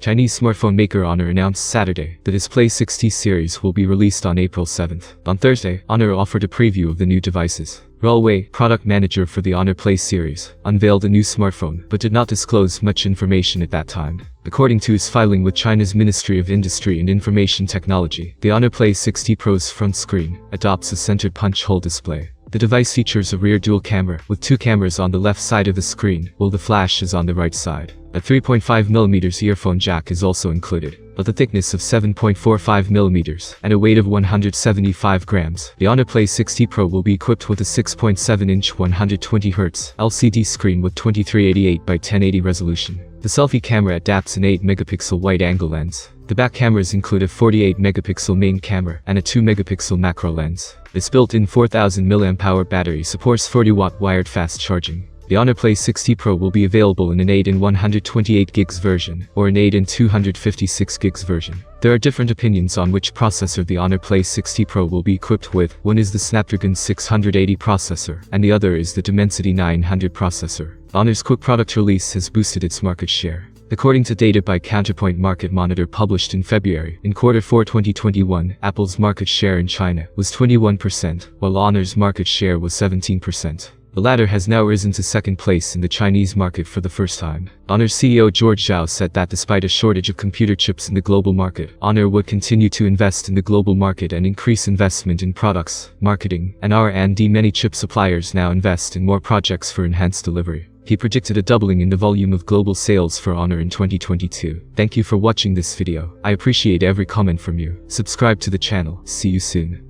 Chinese smartphone maker Honor announced Saturday that its Play 60 series will be released on April 7th. On Thursday, Honor offered a preview of the new devices. Railway, product manager for the Honor Play series, unveiled a new smartphone but did not disclose much information at that time. According to his filing with China's Ministry of Industry and Information Technology, the Honor Play 60 Pro's front screen adopts a centered punch-hole display. The device features a rear dual camera, with 2 cameras on the left side of the screen, while the flash is on the right side. A 3.5mm earphone jack is also included, but the thickness of 7.45mm and a weight of 175 grams. The Honor Play 60 Pro will be equipped with a 6.7-inch 120Hz LCD screen with 2388 by 1080 resolution. The selfie camera adapts an 8-megapixel wide-angle lens. The back cameras include a 48-megapixel main camera and a 2-megapixel macro lens. This built-in 4000 mAh battery supports 40-watt wired fast charging. The Honor Play 60 Pro will be available in an 8 and 128 GB version, or an 8 and 256 GB version. There are different opinions on which processor the Honor Play 60 Pro will be equipped with. One is the Snapdragon 680 processor, and the other is the Dimensity 900 processor. Honor's quick product release has boosted its market share. According to data by Counterpoint Market Monitor published in February, in Q4 2021, Apple's market share in China was 21%, while Honor's market share was 17%. The latter has now risen to second place in the Chinese market for the first time. Honor's CEO George Zhao said that despite a shortage of computer chips in the global market, Honor would continue to invest in the global market and increase investment in products, marketing, and R&D. Many chip suppliers now invest in more projects for enhanced delivery. He predicted a doubling in the volume of global sales for Honor in 2022. Thank you for watching this video. I appreciate every comment from you. Subscribe to the channel. See you soon.